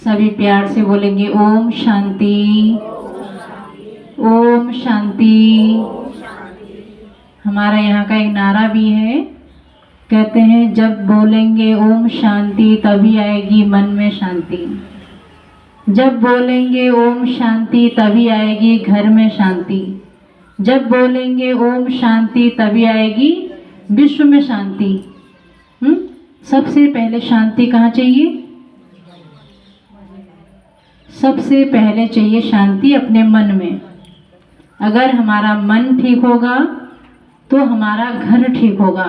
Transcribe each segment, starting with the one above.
सभी प्यार से बोलेंगे ओम शांति, ओम शांति। हमारा यहाँ का एक नारा भी है, कहते हैं जब बोलेंगे ओम शांति तभी आएगी मन में शांति। जब बोलेंगे ओम शांति तभी आएगी घर में शांति। जब बोलेंगे ओम शांति तभी आएगी विश्व में शांति। सबसे पहले शांति कहाँ चाहिए? सबसे पहले चाहिए शांति अपने मन में। अगर हमारा मन ठीक होगा तो हमारा घर ठीक होगा,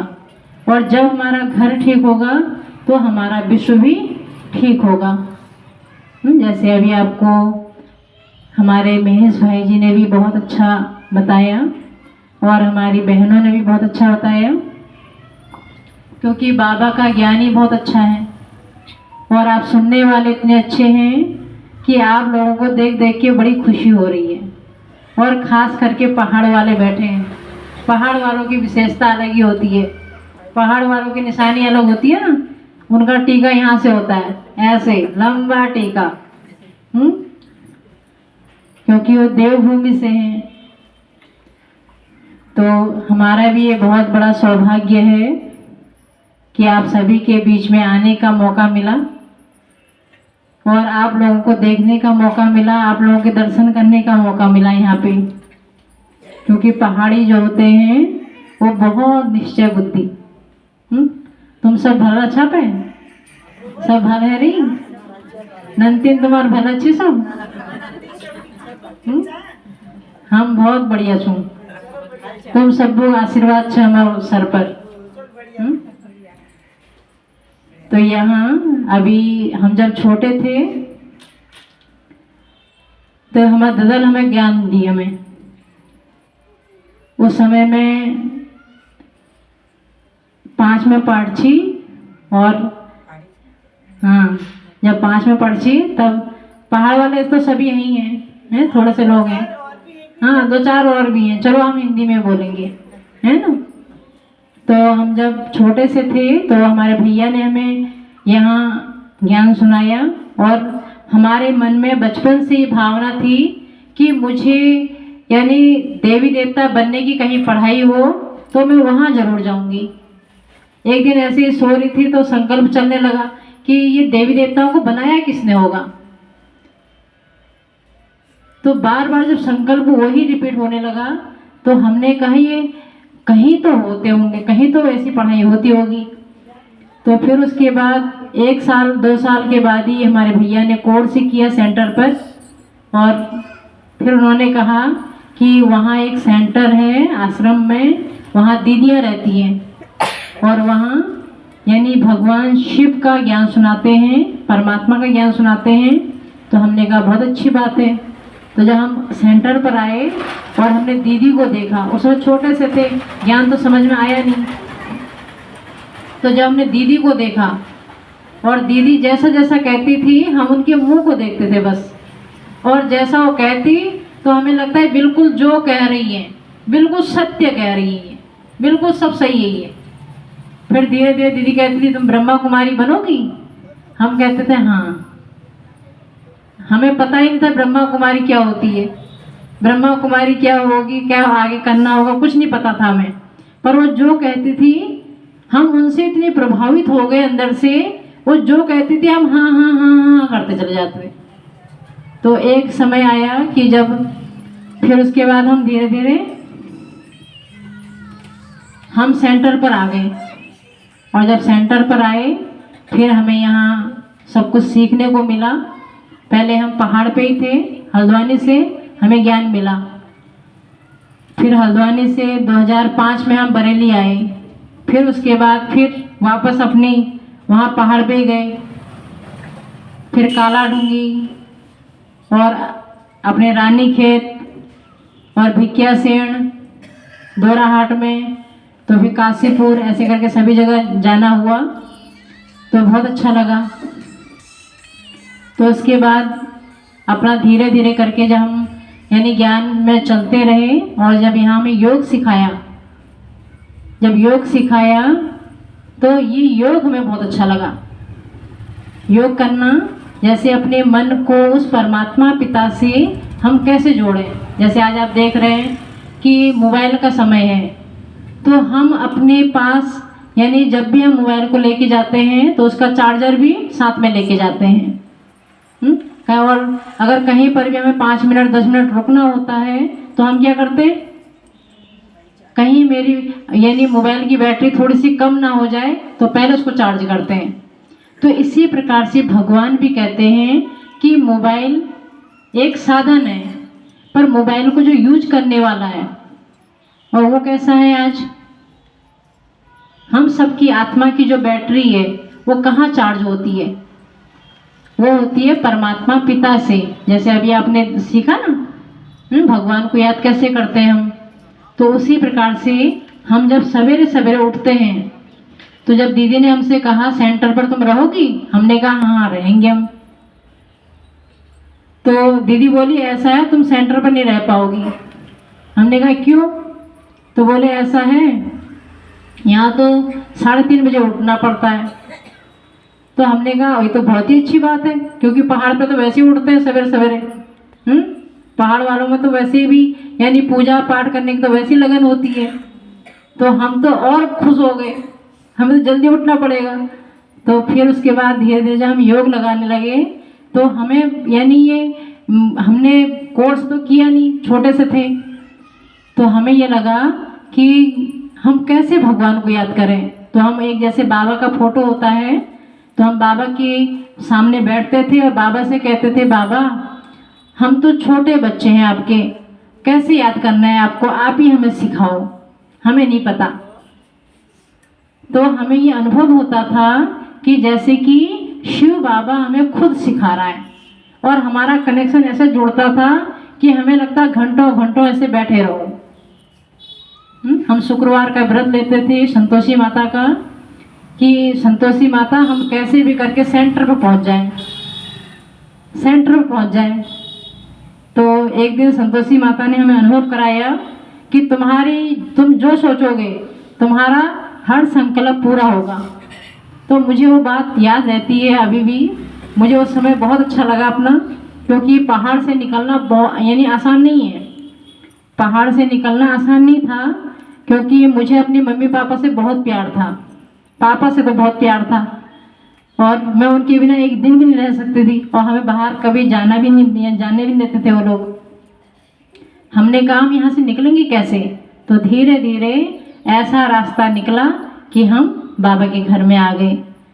और जब हमारा घर ठीक होगा तो हमारा विश्व भी ठीक होगा। जैसे अभी आपको हमारे महेश भाई जी ने भी बहुत अच्छा बताया और हमारी बहनों ने भी बहुत अच्छा बताया, क्योंकि बाबा का ज्ञान ही बहुत अच्छा है और आप सुनने वाले इतने अच्छे हैं कि आप लोगों को देख देख के बड़ी खुशी हो रही है। और ख़ास करके पहाड़ वाले बैठे हैं, पहाड़ वालों की विशेषता अलग ही होती है। पहाड़ वालों की निशानी अलग होती है ना, उनका टीका यहाँ से होता है, ऐसे लंबा टीका, क्योंकि वो देवभूमि से हैं। तो हमारा भी ये बहुत बड़ा सौभाग्य है कि आप सभी के बीच में आने का मौका मिला और आप लोगों को देखने का मौका मिला, आप लोगों के दर्शन करने का मौका मिला यहाँ पे। क्योंकि पहाड़ी जो होते हैं वो बहुत निश्चय बुद्धि। तुम सब भला छाप है, सब भल है रही नंतिन, तुम्हार भल अच्छी सब। हम बहुत बढ़िया छू, तुम सब आशीर्वाद छे हमारे सर पर। तो यहाँ अभी हम जब छोटे थे तो हमारे दादा हमें ज्ञान दी। हमें उस समय में 5 में पढ़ी और हाँ, जब 5 में पढ़ी तब पहाड़ वाले तो सभी यहीं हैं, थोड़े से लोग हैं, हाँ 2-4 और भी हैं, चलो हम हिंदी में बोलेंगे, है ना। तो हम जब छोटे से थे तो हमारे भैया ने हमें यहाँ ज्ञान सुनाया और हमारे मन में बचपन से ही भावना थी कि मुझे यानी देवी देवता बनने की कहीं पढ़ाई हो तो मैं वहाँ ज़रूर जाऊँगी। एक दिन ऐसे ही सो रही थी तो संकल्प चलने लगा कि ये देवी देवताओं को बनाया किसने होगा। तो बार बार जब संकल्प वही रिपीट होने लगा तो हमने कहा ये कहीं तो होते होंगे, कहीं तो ऐसी पढ़ाई होती होगी। तो फिर उसके बाद 1 साल 2 साल के बाद ही हमारे भैया ने कोर्स किया सेंटर पर, और फिर उन्होंने कहा कि वहाँ एक सेंटर है आश्रम में, वहाँ दीदियाँ रहती हैं और वहाँ यानी भगवान शिव का ज्ञान सुनाते हैं, परमात्मा का ज्ञान सुनाते हैं। तो हमने कहा बहुत अच्छी बात है। तो जब हम सेंटर पर आए और हमने दीदी को देखा, उसमें छोटे से थे, ज्ञान तो समझ में आया नहीं। तो जब हमने दीदी को देखा और दीदी जैसा जैसा कहती थी हम उनके मुंह को देखते थे बस, और जैसा वो कहती तो हमें लगता है बिल्कुल जो कह रही है बिल्कुल सत्य कह रही है, बिल्कुल सब सही है ये। फिर धीरे धीरे दीदी कहती थी तुम ब्रह्मा कुमारी बनोगी? हम कहते थे हाँ। हमें पता ही नहीं था ब्रह्मा कुमारी क्या होती है, ब्रह्मा कुमारी क्या होगी, क्या आगे करना होगा, कुछ नहीं पता था हमें। पर वो जो कहती थी हम उनसे इतने प्रभावित हो गए अंदर से, वो जो कहती थी हम हाँ हाँ हाँ हाँ करते चले जाते। तो एक समय आया कि जब फिर उसके बाद हम धीरे धीरे हम सेंटर पर आ गए, और जब सेंटर पर आए फिर हमें यहाँ सब कुछ सीखने को मिला। पहले हम पहाड़ पे ही थे, हल्द्वानी से हमें ज्ञान मिला। फिर हल्द्वानी से 2005 में हम बरेली आए, फिर उसके बाद फिर वापस अपनी वहाँ पहाड़ पे ही गए, फिर काला डूंगी और अपने रानी खेत और भिकिया सेण, दोराहाट में, तो फिर काशीपुर, ऐसे करके सभी जगह जाना हुआ। तो बहुत अच्छा लगा। तो उसके बाद अपना धीरे धीरे करके जब हम यानी ज्ञान में चलते रहे, और जब यहाँ में योग सिखाया, जब योग सिखाया तो ये योग हमें बहुत अच्छा लगा। योग करना जैसे अपने मन को उस परमात्मा पिता से हम कैसे जोड़ें। जैसे आज आप देख रहे हैं कि मोबाइल का समय है, तो हम अपने पास यानी जब भी हम मोबाइल को लेके जाते हैं तो उसका चार्जर भी साथ में लेके जाते हैं। और अगर कहीं पर भी हमें 5 मिनट 10 मिनट रुकना होता है तो हम क्या करते हैं, कहीं मेरी यानी मोबाइल की बैटरी थोड़ी सी कम ना हो जाए तो पहले उसको चार्ज करते हैं। तो इसी प्रकार से भगवान भी कहते हैं कि मोबाइल एक साधन है, पर मोबाइल को जो यूज करने वाला है और वो कैसा है। आज हम सबकी आत्मा की जो बैटरी है वो कहाँ चार्ज होती है, वो होती है परमात्मा पिता से। जैसे अभी आपने सीखा ना, भगवान को याद कैसे करते हैं हम, तो उसी प्रकार से हम जब सवेरे सवेरे उठते हैं, तो जब दीदी ने हमसे कहा सेंटर पर तुम रहोगी, हमने कहा हाँ रहेंगे हम। तो दीदी बोली ऐसा है तुम सेंटर पर नहीं रह पाओगी। हमने कहा क्यों, तो बोले ऐसा है यहाँ तो 3:30 बजे उठना पड़ता है। तो हमने कहा ये तो बहुत ही अच्छी बात है, क्योंकि पहाड़ पे तो वैसे ही उठते हैं सवेरे सवेरे। पहाड़ वालों में तो वैसे भी यानी पूजा पाठ करने की तो वैसी लगन होती है। तो हम तो और खुश हो गए, हमें तो जल्दी उठना पड़ेगा। तो फिर उसके बाद धीरे धीरे जब हम योग लगाने लगे तो हमें यानी ये हमने कोर्स तो किया नहीं, छोटे से थे, तो हमें ये लगा कि हम कैसे भगवान को याद करें। तो हम एक जैसे बाबा का फोटो होता है, तो हम बाबा के सामने बैठते थे और बाबा से कहते थे बाबा हम तो छोटे बच्चे हैं आपके, कैसे याद करना है आपको, आप ही हमें सिखाओ, हमें नहीं पता। तो हमें ये अनुभव होता था कि जैसे कि शिव बाबा हमें खुद सिखा रहा है, और हमारा कनेक्शन ऐसे जुड़ता था कि हमें लगता घंटों घंटों ऐसे बैठे रहो। हम शुक्रवार का व्रत लेते थे संतोषी माता का, कि संतोषी माता हम कैसे भी करके सेंटर पर पहुंच जाएं, सेंटर पर पहुंच जाएं। तो एक दिन संतोषी माता ने हमें अनुभव कराया कि तुम जो सोचोगे तुम्हारा हर संकल्प पूरा होगा। तो मुझे वो बात याद रहती है अभी भी। मुझे उस समय बहुत अच्छा लगा अपना, क्योंकि पहाड़ से निकलना यानी आसान नहीं है। पहाड़ से निकलना आसान नहीं था, क्योंकि मुझे अपनी मम्मी पापा से बहुत प्यार था, पापा से तो बहुत प्यार था, और मैं उनके बिना एक दिन भी नहीं रह सकती थी, और हमें बाहर कभी जाने भी नहीं देते थे वो लोग। हमने कहा हम यहाँ से निकलेंगे कैसे, तो धीरे धीरे ऐसा रास्ता निकला कि हम बाबा के घर में आ गए।